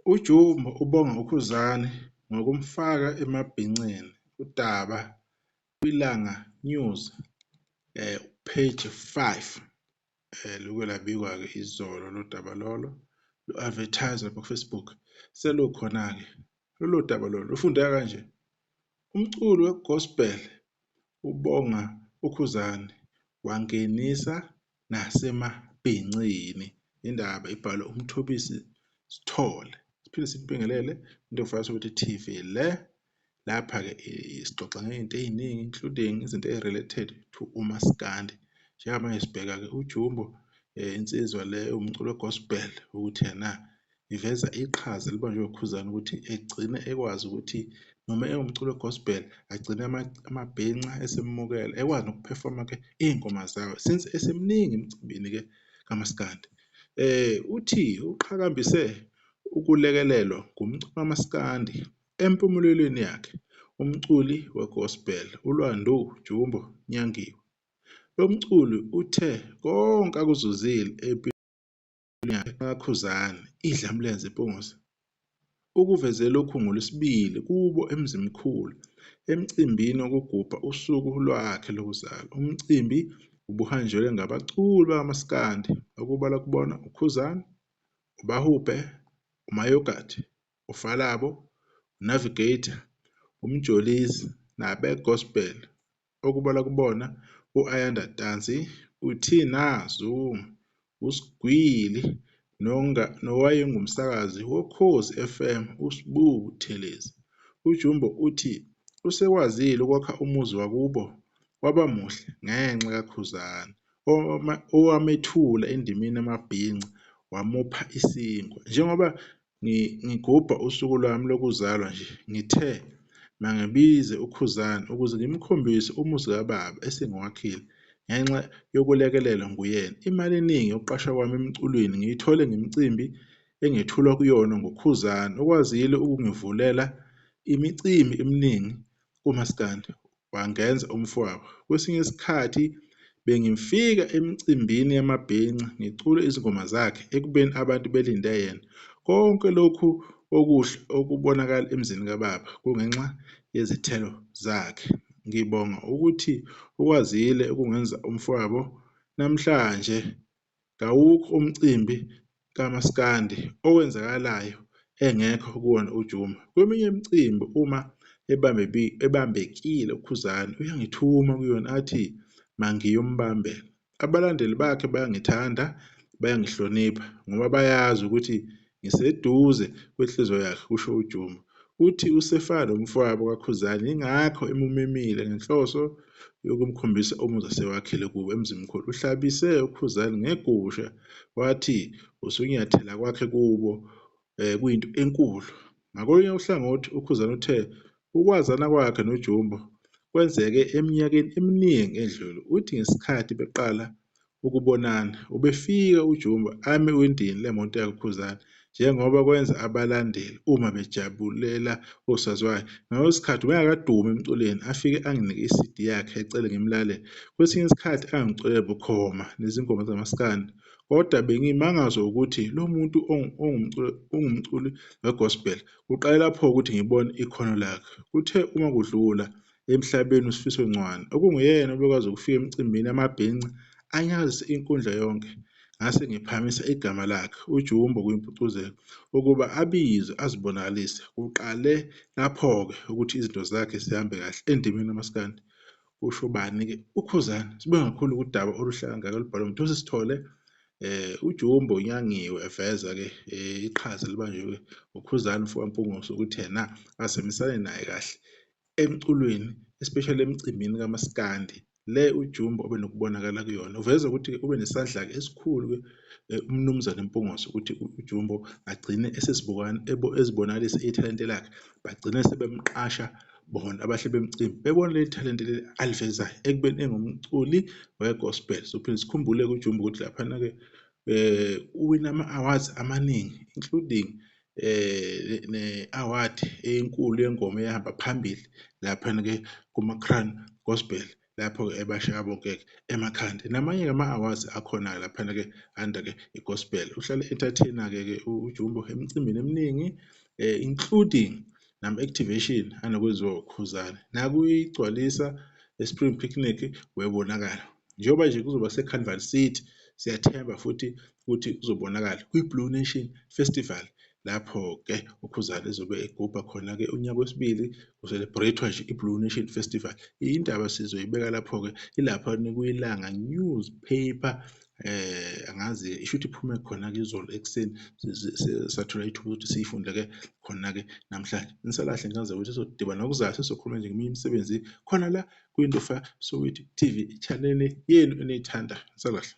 UJumbo ubonga uKhuzani ngokumfaka emabhincini udaba kwiLanga News page 5 luke labikwa-ke izolo lo daba lolo lu-advertise ku-Facebook selukhona-ke. Lolo daba lolo lufundeka kanje: umculi we-gospel ubonga uKhuzani wangenisa nasemabhincini. Indaba ibhalwe uMthobisi Sithole. Siphinde sikubingelele into efana ukuthi TV le. Lapha-ke sixoxa ngey'nto ey'ningi including izinto related to umaskandi. Njengamanje sibheka-ke uJumbo insizwa le umculo we-gospel ukuthi yena iveza iqhaza elibanjwe uKhuzani ukuthi egcine ekwazi ukuthi noma ewumculo we-gospel agcine amabhinca esemukela ekwazi nokuphefoma-ke iy'ngoma zawo since esemningi emcimbini-ke kamaskandi. Uthi uqhakambise ukulekelelwa ngumculi kamaskandi empumelelweni yakhe umculi we-gospel uLwando Jumbo Nyangiwe. Lo mculi uthe konke akuzuzile empilweni yakhe kaKhuzani idlamlenze impungozi ukuveze lokhu ngoLwesibili kubo eMzimkhulu emcimbini wokugubha usuku lwakhe lokuzalwa. Umcimbi ubuhanjelwe ngabaculi bakaMaskandi okubalwa kubona uKhuzani, uBahubhe, uMayogat, uFalabo, uNavigator, uMjolozi nabe-gospel okubalwa kubona u-Ayanda Tanzi, uTina Zungu, uSgwili nowayengumsakazi wokhozi FM uSbu Buthelezi. UJumbo uthi usekwazile ukwakha umuzi wakubo waba muhle ngenxa kaKhuzani owamethula endimeni yamabhinca wamupha isinkwa. Njengoba ngigubha usuku lwami lokuzalwa nje ngithe mangibize uKhuzani ukuze ngimkhombise umuzi kababa esengiwakhile ngenxa yokulekelelwa nguyena. Imali eningi yokuqasha kwami emculweni ngiyithole ngemicimbi engethulwa kuyona nguKhuzani okwazile ukungivulela imicimbi eminingi kumaskandi wangenza umfowabo. Kwesinye isikhathi bengifika emicimbini yamabhinca ngicule izingoma zakhe ekubeni abantu belinde yena. Konke lokhu okuhle okubonakala emzini kababa kungenxa yezithelo zakhe. Ngibonga ukuthi ukwazile ukungenza umfowabo. Namhlanje kawukho umcimbi kamaskandi owenzakalayo engekho kuwona uJumbo. Kweminye imicimbi uma ebambekile uKhuzani uyangithuma kuyona athi mangiyombambela. Abalandeli bakhe bayangithanda, bayangihlonipha ngoba bayazi ukuthi ngiseduze kwenhliziyo yakhe, kusho uJumbo. Uthi usefana nomfowabo kaKhuzani ingakho emumemile ngenhloso yokumkhombisa umuzi asewakhile kubo eMzimkhulu. Uhlabise uKhuzani ngegusha wathi usunyathela kwakhe kubo kuyinto enkulu. Ngakolunye uhlangothi uKhuzani uthe ukwazana kwakhe noJumbo kwenzeke eminyakeni eminingi edlule. Uthi ngesikhathi beqala ukubonana ubefika uJumbo ame ewindini lemoto yakhe uKhuzani njengoba kwenza abalandeli uma bejabulela osaziwayo. Ngaleso sikhathi ubengakadumi emculweni afike anginike i-CD yakhe ecele ngimlalele. Kwesinye isikhathi angiculela bukhoma nezingoma zamaskandi kodwa bengimangazwa ukuthi lo muntu ungumculi we-gospel. Kuqale lapho ukuthi ngibone ikhono lakhe. Kuthe uma kudlula emhlabeni uSifiso Ncwane okunguyena obekwazi ukufika emcimbini yamabhinca anyakazise inkundla yonke, ngase ngiphakamisa igama lakhe uJumbo kuyimpucuzeko ukuba abizwe azibonakalise. Kuqale lapho-ke ukuthi izinto zakhe zihambe kahle endimeni yamaskandi. Kusho bani-ke uKhuzani. Sibonge kakhulu udaba oluhle kangaka olubhalwe uMthobisi Sithole. uJumbo Nyangiwe eveza-ke iqhaza elibanjwe uKhuzani mfowampungoso ukuthi yena asebenzisane naye kahle emculweni, especially emcimbini kamaskandi le uJumbo obenokubonakala kuyona. Uveza ukuthi ube nesandla-ke esikhulu-ke umnumzane Mpungose ukuthi uJumbo agcine ezibonakalisa ithalente lakhe, bagcine sebemqasha bona abahle bemcimbi bebona leli thalente leli alivezayo ekubeni engumculi we-gospel. Sophinde sikhumbule-ke uJumbo ukuthi laphana-ke uwina ama-awards amaningi including ne-award enkulu yengoma eyahamba phambili laphana-ke kuma-Crown Gospel lapho ebashiya bonke emakhanda. Namanye ama-awards akhona laphana-ke under-ke i-gospel. Uhlale entertainer-ke uJumbo emicimbini eminingi, including nama-activation anokwenziwa uKhuzani. Nakuyigcwalisa e-Spring Picnic webonakala. Njengoba nje kuzoba se-Carnival City, siyathemba futhi ukuthi kuzobonakala kwi-Blue Nation Festival, lapho-ke uKhuzani ezobe egubha khona-ke unyaka wesibili ku-celebrate-wa nje i-Blue Nation Festival. Indaba sizoyibeka lapho-ke ilapha kuyilanga newspaper, angazi isho ukuthi iphume khona-ke izolo ekuseni, sathola ithuba ukuthi siyifunde-ke khona-ke namhlanje. Nisalahle ngenza ukuthi sizodibana ngokuzayo sizokhuluma nje ngeminye imisebenzi khona la kwi-Indaba Soweto TV, i-channel yenu eniyithanda. Nisalahle.